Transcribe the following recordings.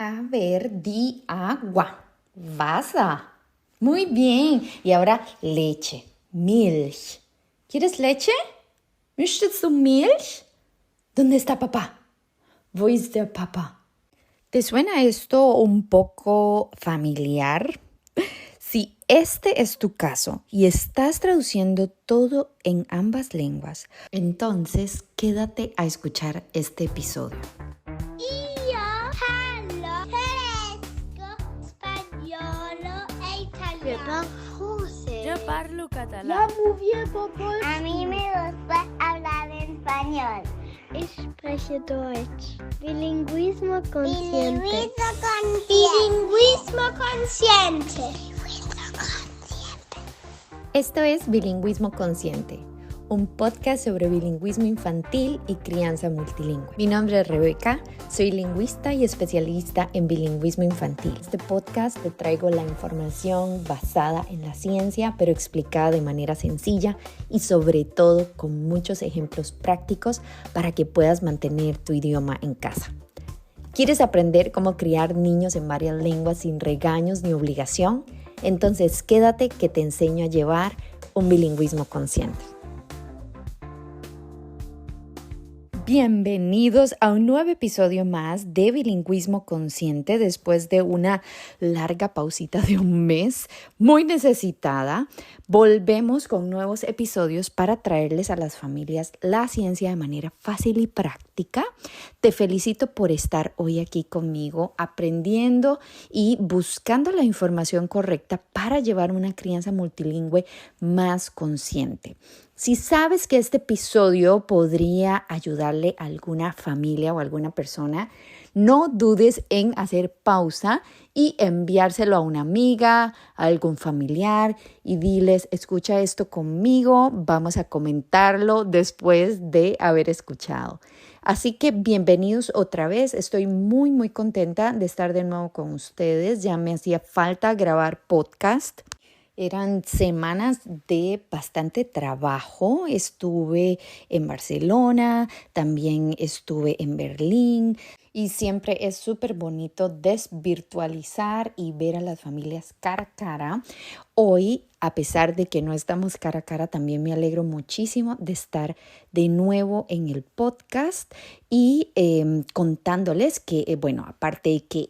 A ver, di agua. Wasser. Muy bien. Y ahora leche. Milch. ¿Quieres leche? ¿Möchtest du Milch? ¿Dónde está papá? Wo ist der Papa? ¿Te suena esto un poco familiar? Si este es tu caso y estás traduciendo todo en ambas lenguas, entonces quédate a escuchar este episodio. Io parlo tedesco, spagnolo e italiano. Yo parlo Ja, catalán. muy bien, papá. A mí me gusta hablar español. Ich spreche Deutsch. Bilingüismo consciente. Bilingüismo consciente. Esto es Bilingüismo Consciente, un podcast sobre bilingüismo infantil y crianza multilingüe. Mi nombre es Rebeca, soy lingüista y especialista en bilingüismo infantil. En este podcast te traigo la información basada en la ciencia, pero explicada de manera sencilla y sobre todo con muchos ejemplos prácticos para que puedas mantener tu idioma en casa. ¿Quieres aprender cómo criar niños en varias lenguas sin regaños ni obligación? Entonces quédate que te enseño a llevar un bilingüismo consciente. Bienvenidos a un nuevo episodio más de Bilingüismo Consciente después de una larga pausita de un mes muy necesitada. Volvemos con nuevos episodios para traerles a las familias la ciencia de manera fácil y práctica. Te felicito por estar hoy aquí conmigo aprendiendo y buscando la información correcta para llevar una crianza multilingüe más consciente. Si sabes que este episodio podría ayudarle a alguna familia o a alguna persona, no dudes en hacer pausa y enviárselo a una amiga, a algún familiar y diles, escucha esto conmigo, vamos a comentarlo después de haber escuchado. Así que bienvenidos otra vez, estoy muy contenta de estar de nuevo con ustedes, ya me hacía falta grabar podcast. Eran semanas de bastante trabajo. Estuve en Barcelona, también estuve en Berlín y siempre es súper bonito desvirtualizar y ver a las familias cara a cara. Hoy, a pesar de que no estamos cara a cara, también me alegro muchísimo de estar de nuevo en el podcast y contándoles que, aparte de que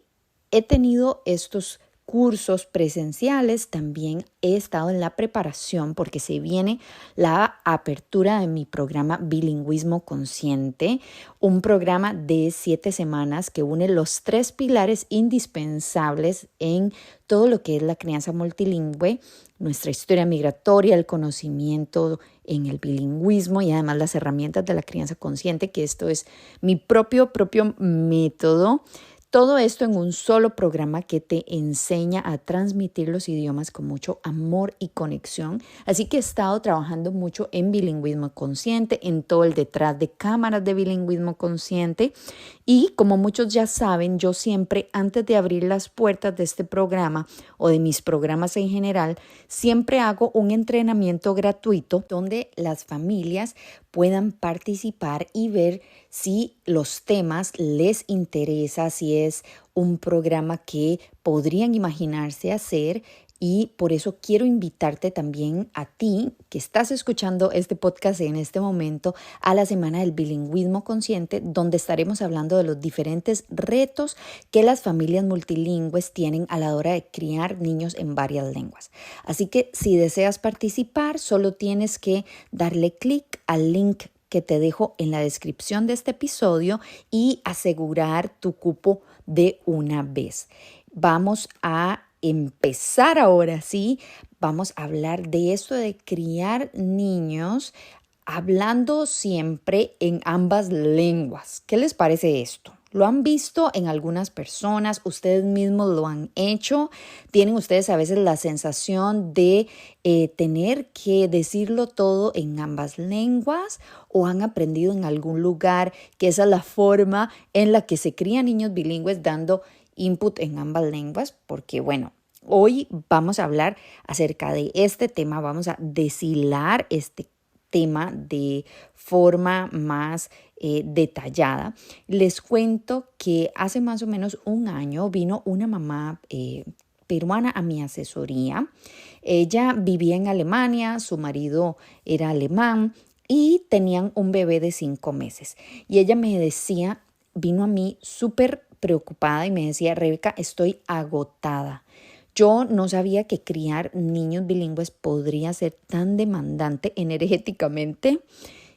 he tenido estos cursos presenciales, también he estado en la preparación porque se viene la apertura de mi programa Bilingüismo Consciente, un programa de 7 semanas que une los 3 pilares indispensables en todo lo que es la crianza multilingüe, nuestra historia migratoria, el conocimiento en el bilingüismo y además las herramientas de la crianza consciente, que esto es mi propio método. Todo esto en un solo programa que te enseña a transmitir los idiomas con mucho amor y conexión. Así que he estado trabajando mucho en bilingüismo consciente, en todo el detrás de cámaras de bilingüismo consciente. Y como muchos ya saben, yo siempre antes de abrir las puertas de este programa o de mis programas en general, siempre hago un entrenamiento gratuito donde las familias puedan participar y ver si los temas les interesa, si es un programa que podrían imaginarse hacer. Y por eso quiero invitarte también a ti que estás escuchando este podcast en este momento a la Semana del Bilingüismo Consciente, donde estaremos hablando de los diferentes retos que las familias multilingües tienen a la hora de criar niños en varias lenguas. Así que si deseas participar, solo tienes que darle clic al link que te dejo en la descripción de este episodio y asegurar tu cupo de una vez. Vamos a empezar ahora sí, vamos a hablar de esto de criar niños hablando siempre en ambas lenguas. ¿Qué les parece esto? ¿Lo han visto en algunas personas? ¿Ustedes mismos lo han hecho? ¿Tienen ustedes a veces la sensación de tener que decirlo todo en ambas lenguas? ¿O han aprendido en algún lugar que esa es la forma en la que se crían niños bilingües dando input en ambas lenguas? Porque hoy vamos a hablar acerca de este tema, vamos a deshilar este tema de forma más detallada, les cuento que hace más o menos un año vino una mamá peruana a mi asesoría. Ella vivía en Alemania, su marido era alemán y tenían un bebé de 5 meses. Y ella me decía, vino a mí súper preocupada y me decía, Rebeca, estoy agotada. Yo no sabía que criar niños bilingües podría ser tan demandante energéticamente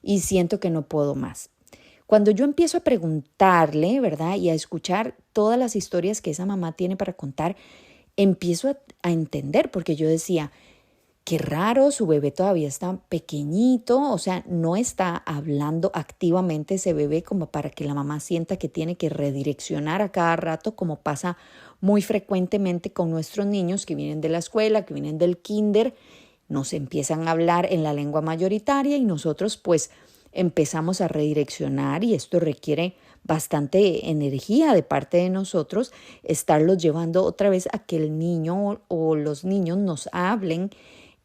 y siento que no puedo más. Cuando yo empiezo a preguntarle, ¿verdad? Y a escuchar todas las historias que esa mamá tiene para contar, empiezo a entender, porque yo decía, qué raro, su bebé todavía está pequeñito, o sea, no está hablando activamente ese bebé como para que la mamá sienta que tiene que redireccionar a cada rato, como pasa muy frecuentemente con nuestros niños que vienen de la escuela, que vienen del kinder, nos empiezan a hablar en la lengua mayoritaria y nosotros pues empezamos a redireccionar y esto requiere bastante energía de parte de nosotros, estarlos llevando otra vez a que el niño o los niños nos hablen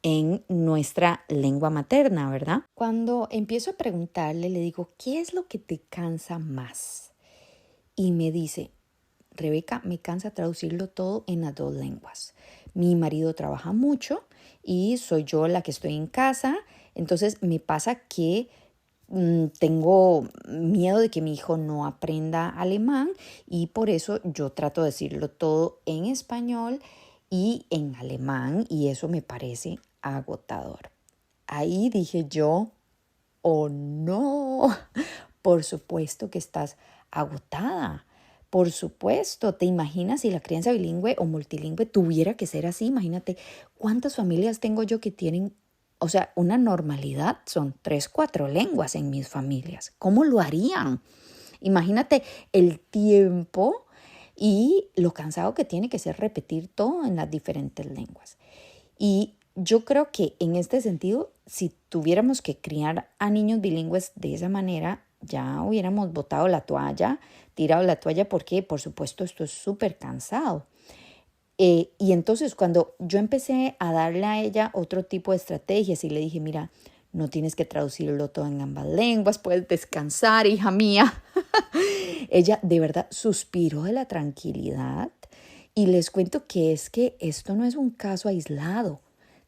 en nuestra lengua materna, ¿verdad? Cuando empiezo a preguntarle, le digo, ¿qué es lo que te cansa más? Y me dice, Rebeca, me cansa traducirlo todo en las 2 lenguas. Mi marido trabaja mucho y soy yo la que estoy en casa, entonces me pasa que tengo miedo de que mi hijo no aprenda alemán y por eso yo trato de decirlo todo en español y en alemán y eso me parece agotador. Ahí dije yo, oh no, por supuesto que estás agotada. Por supuesto, ¿te imaginas si la crianza bilingüe o multilingüe tuviera que ser así? Imagínate cuántas familias tengo yo que tienen, o sea, una normalidad, son 3, 4 lenguas en mis familias. ¿Cómo lo harían? Imagínate el tiempo y lo cansado que tiene que ser repetir todo en las diferentes lenguas. Y yo creo que en este sentido, si tuviéramos que criar a niños bilingües de esa manera, ya hubiéramos botado la toalla, tirado la toalla porque, por supuesto, esto es súper cansado. Y entonces cuando yo empecé a darle a ella otro tipo de estrategias y le dije, mira, no tienes que traducirlo todo en ambas lenguas, puedes descansar, hija mía. Ella de verdad suspiró de la tranquilidad y les cuento que es que esto no es un caso aislado.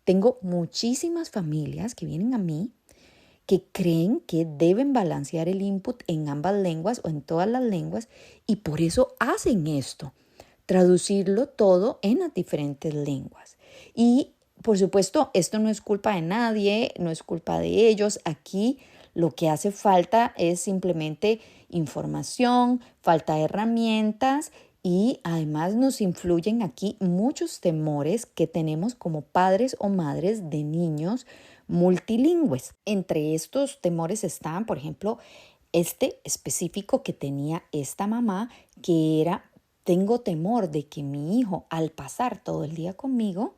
Tengo muchísimas familias que vienen a mí que creen que deben balancear el input en ambas lenguas o en todas las lenguas y por eso hacen esto, traducirlo todo en las diferentes lenguas. Y por supuesto, esto no es culpa de nadie, no es culpa de ellos. Aquí lo que hace falta es simplemente información, falta de herramientas y además nos influyen aquí muchos temores que tenemos como padres o madres de niños multilingües. Entre estos temores están, por ejemplo, este específico que tenía esta mamá, que era, tengo temor de que mi hijo al pasar todo el día conmigo,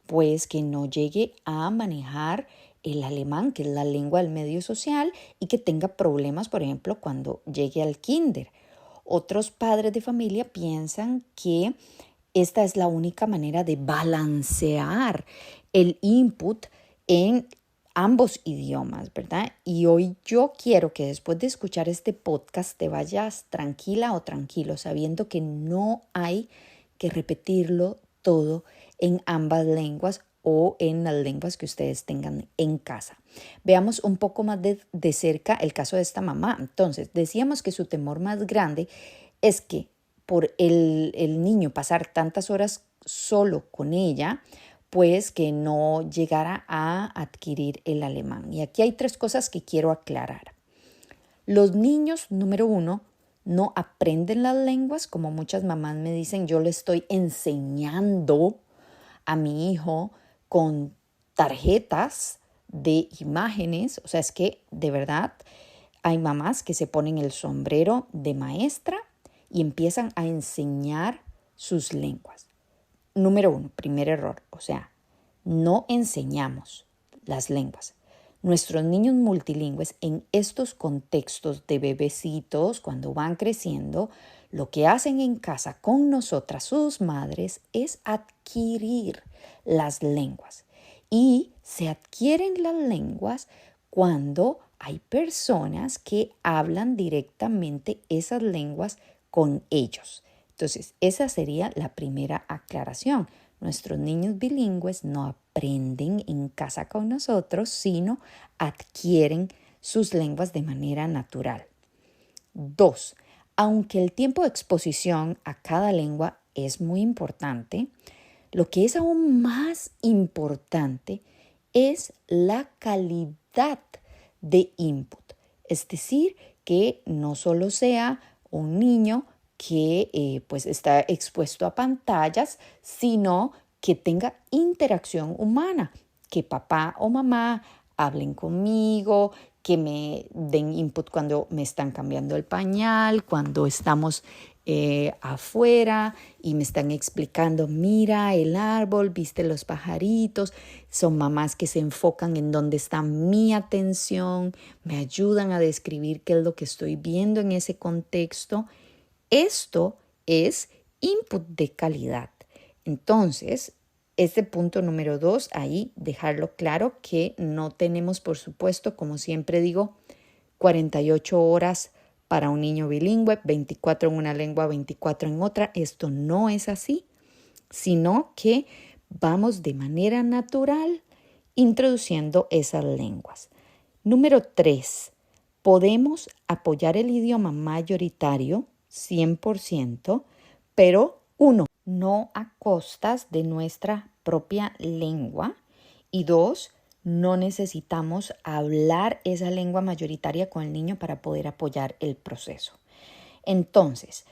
pues que no llegue a manejar el alemán, que es la lengua del medio social, y que tenga problemas, por ejemplo, cuando llegue al kinder. Otros padres de familia piensan que esta es la única manera de balancear el input en ambos idiomas, ¿verdad? Y hoy yo quiero que después de escuchar este podcast te vayas tranquila o tranquilo, sabiendo que no hay que repetirlo todo en ambas lenguas o en las lenguas que ustedes tengan en casa. Veamos un poco más de cerca el caso de esta mamá. Entonces, decíamos que su temor más grande es que por el niño pasar tantas horas solo con ella, pues que no llegara a adquirir el alemán. Y aquí hay 3 cosas que quiero aclarar. Los niños, número 1, no aprenden las lenguas, como muchas mamás me dicen, yo le estoy enseñando a mi hijo con tarjetas de imágenes. O sea, es que de verdad hay mamás que se ponen el sombrero de maestra y empiezan a enseñar sus lenguas. Número 1, primer error, o sea, no enseñamos las lenguas. Nuestros niños multilingües en estos contextos de bebecitos, cuando van creciendo, lo que hacen en casa con nosotras, sus madres, es adquirir las lenguas. Y se adquieren las lenguas cuando hay personas que hablan directamente esas lenguas con ellos. Entonces, esa sería la primera aclaración. Nuestros niños bilingües no aprenden en casa con nosotros, sino adquieren sus lenguas de manera natural. 2. Aunque el tiempo de exposición a cada lengua es muy importante, lo que es aún más importante es la calidad de input. Es decir, que no solo sea un niño que pues está expuesto a pantallas, sino que tenga interacción humana, que papá o mamá hablen conmigo, que me den input cuando me están cambiando el pañal, cuando estamos afuera y me están explicando, mira el árbol, viste los pajaritos. Son mamás que se enfocan en dónde está mi atención, me ayudan a describir qué es lo que estoy viendo en ese contexto. Esto es input de calidad. Entonces, este punto número 2, ahí dejarlo claro que no tenemos, por supuesto, como siempre digo, 48 horas para un niño bilingüe, 24 en una lengua, 24 en otra. Esto no es así, sino que vamos de manera natural introduciendo esas lenguas. Número 3, podemos apoyar el idioma mayoritario 100%, pero 1, no a costas de nuestra propia lengua, y 2, no necesitamos hablar esa lengua mayoritaria con el niño para poder apoyar el proceso. Entonces,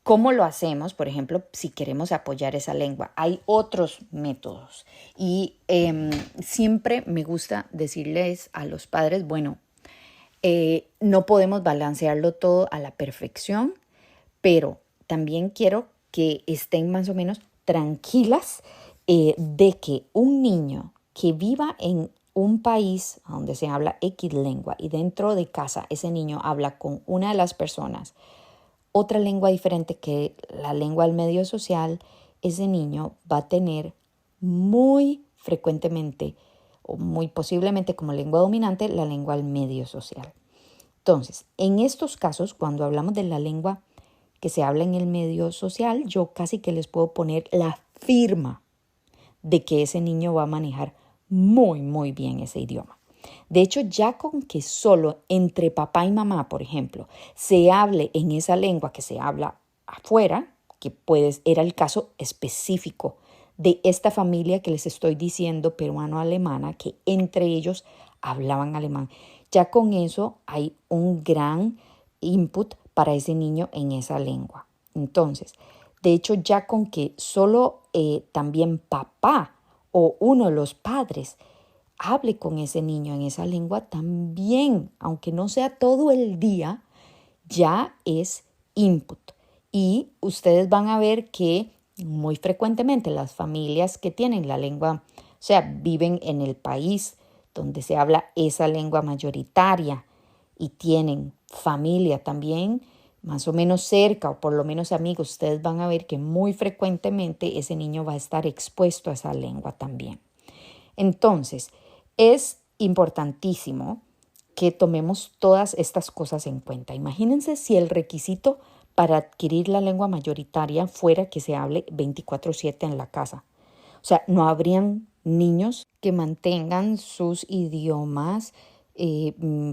¿cómo lo hacemos? Por ejemplo, si queremos apoyar esa lengua, hay otros métodos y siempre me gusta decirles a los padres, bueno, no podemos balancearlo todo a la perfección, pero también quiero que estén más o menos tranquilas de que un niño que viva en un país donde se habla X lengua y dentro de casa ese niño habla con una de las personas otra lengua diferente que la lengua del medio social, ese niño va a tener muy frecuentemente o muy posiblemente como lengua dominante la lengua del medio social. Entonces, en estos casos, cuando hablamos de la lengua que se habla en el medio social, yo casi que les puedo poner la firma de que ese niño va a manejar muy bien ese idioma. De hecho, ya con que solo entre papá y mamá, por ejemplo, se hable en esa lengua que se habla afuera, que era el caso específico de esta familia que les estoy diciendo, peruano-alemana, que entre ellos hablaban alemán. Ya con eso hay un gran input para ese niño en esa lengua. Entonces, de hecho, ya con que solo también papá o uno de los padres hable con ese niño en esa lengua también, aunque no sea todo el día, ya es input. Y ustedes van a ver que muy frecuentemente las familias que tienen la lengua, o sea, viven en el país donde se habla esa lengua mayoritaria y tienen familia también más o menos cerca o por lo menos amigos, ustedes van a ver que muy frecuentemente ese niño va a estar expuesto a esa lengua también. Entonces, es importantísimo que tomemos todas estas cosas en cuenta. Imagínense si el requisito para adquirir la lengua mayoritaria fuera que se hable 24/7 en la casa. O sea, no habrían niños que mantengan sus idiomas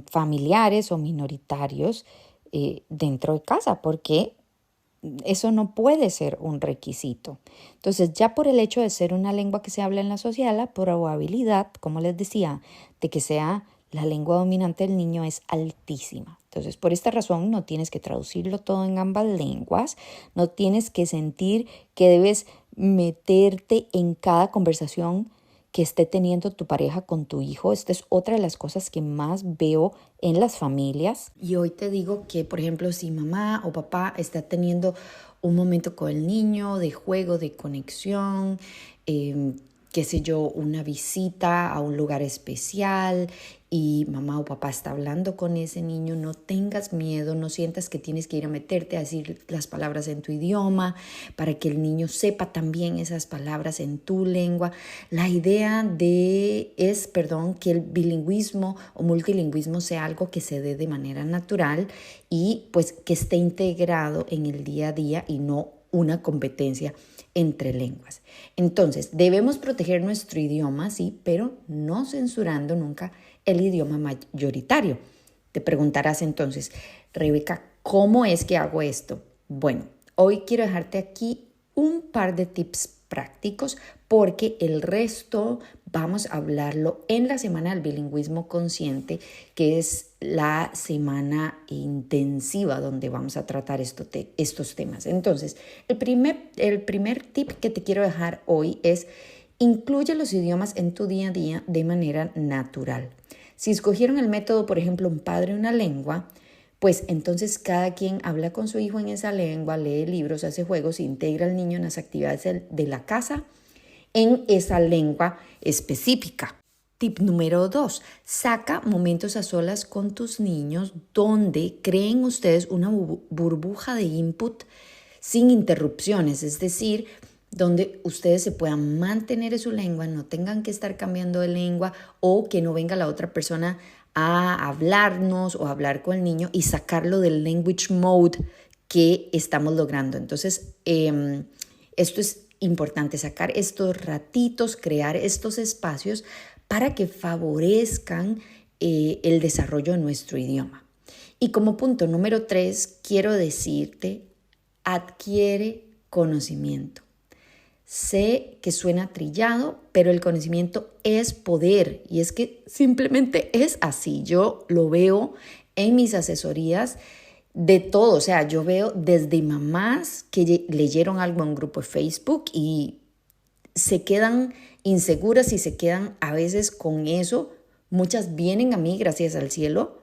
familiares o minoritarios dentro de casa, porque eso no puede ser un requisito. Entonces, ya por el hecho de ser una lengua que se habla en la sociedad, la probabilidad, como les decía, de que sea la lengua dominante del niño es altísima. Entonces, por esta razón, no tienes que traducirlo todo en ambas lenguas, no tienes que sentir que debes meterte en cada conversación que esté teniendo tu pareja con tu hijo. Esta es otra de las cosas que más veo en las familias. Y hoy te digo que, por ejemplo, si mamá o papá está teniendo un momento con el niño de juego, de conexión, qué sé yo, una visita a un lugar especial y mamá o papá está hablando con ese niño, no tengas miedo, no sientas que tienes que ir a meterte a decir las palabras en tu idioma para que el niño sepa también esas palabras en tu lengua. La idea es que el bilingüismo o multilingüismo sea algo que se dé de manera natural y pues que esté integrado en el día a día y no una competencia entre lenguas. Entonces, debemos proteger nuestro idioma, sí, pero no censurando nunca el idioma mayoritario. Te preguntarás entonces, Rebeca, ¿cómo es que hago esto? Bueno, hoy quiero dejarte aquí un par de tips prácticos porque el resto vamos a hablarlo en la Semana del Bilingüismo Consciente, que es la semana intensiva donde vamos a tratar estos temas. Entonces, el primer tip que te quiero dejar hoy es incluye los idiomas en tu día a día de manera natural. Si escogieron el método, por ejemplo, un padre, una lengua, pues entonces cada quien habla con su hijo en esa lengua, lee libros, hace juegos, integra al niño en las actividades de la casa en esa lengua específica. Tip número 2, saca momentos a solas con tus niños donde creen ustedes una burbuja de input sin interrupciones, es decir, donde ustedes se puedan mantener en su lengua, no tengan que estar cambiando de lengua o que no venga la otra persona a hablarnos o hablar con el niño y sacarlo del language mode que estamos logrando. Entonces, esto es importante, sacar estos ratitos, crear estos espacios para que favorezcan el desarrollo de nuestro idioma. Y como punto número 3, quiero decirte, adquiere conocimiento. Sé que suena trillado, pero el conocimiento es poder y es que simplemente es así. Yo lo veo en mis asesorías de todo, o sea, yo veo desde mamás que leyeron algo en un grupo de Facebook y se quedan inseguras y se quedan a veces con eso. Muchas vienen a mí, gracias al cielo,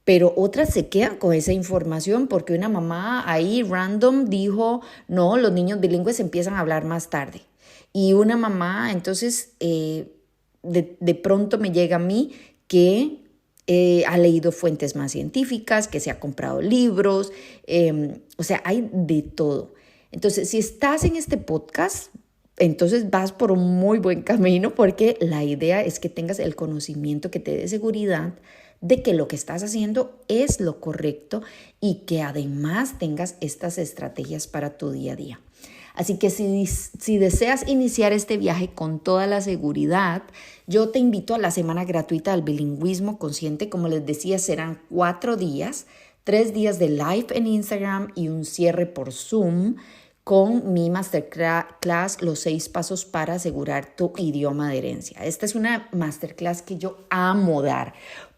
pero otras se quedan con esa información porque una mamá ahí random dijo, no, los niños bilingües empiezan a hablar más tarde. Y una mamá, entonces, de pronto me llega a mí que ha leído fuentes más científicas, que se ha comprado libros, o sea, hay de todo. Entonces, si estás en este podcast, entonces vas por un muy buen camino porque la idea es que tengas el conocimiento que te dé seguridad de que lo que estás haciendo es lo correcto y que además tengas estas estrategias para tu día a día. Así que si deseas iniciar este viaje con toda la seguridad, yo te invito a la semana gratuita del bilingüismo consciente. Como les decía, serán 4 días, 3 días de live en Instagram y un cierre por Zoom con mi masterclass, los 6 pasos para asegurar tu idioma de herencia. Esta es una masterclass que yo amo dar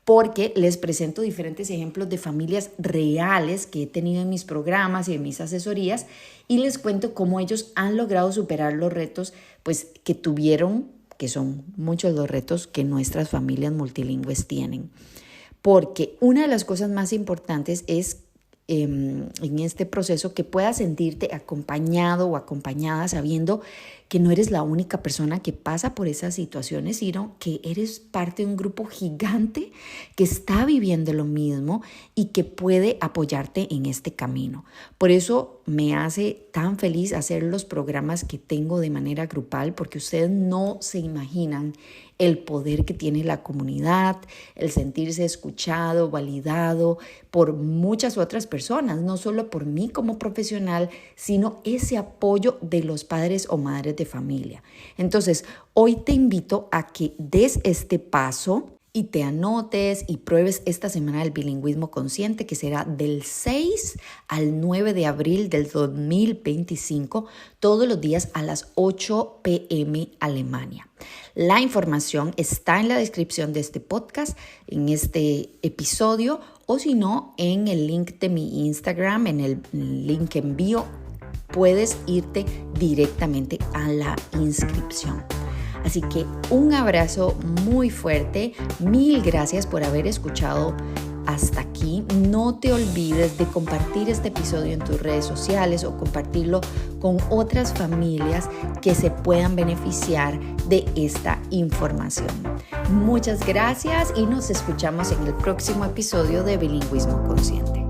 porque les presento diferentes ejemplos de familias reales que he tenido en mis programas y en mis asesorías y les cuento cómo ellos han logrado superar los retos pues, que tuvieron, que son muchos los retos que nuestras familias multilingües tienen. Porque una de las cosas más importantes es en este proceso que puedas sentirte acompañado o acompañada sabiendo que no eres la única persona que pasa por esas situaciones, sino que eres parte de un grupo gigante que está viviendo lo mismo y que puede apoyarte en este camino. Por eso me hace tan feliz hacer los programas que tengo de manera grupal, porque ustedes no se imaginan el poder que tiene la comunidad, el sentirse escuchado, validado por muchas otras personas, no solo por mí como profesional, sino ese apoyo de los padres o madres de familia. Entonces, hoy te invito a que des este paso y te anotes y pruebes esta semana del bilingüismo consciente que será del 6 al 9 de abril del 2025, todos los días a las 8 p.m. Alemania. La información está en la descripción de este podcast, en este episodio, o si no, en el link de mi Instagram, en el link en bio, puedes irte directamente a la inscripción. Así que un abrazo muy fuerte, 1000 gracias por haber escuchado hasta aquí. No te olvides de compartir este episodio en tus redes sociales o compartirlo con otras familias que se puedan beneficiar de esta información. Muchas gracias y nos escuchamos en el próximo episodio de Bilingüismo Consciente.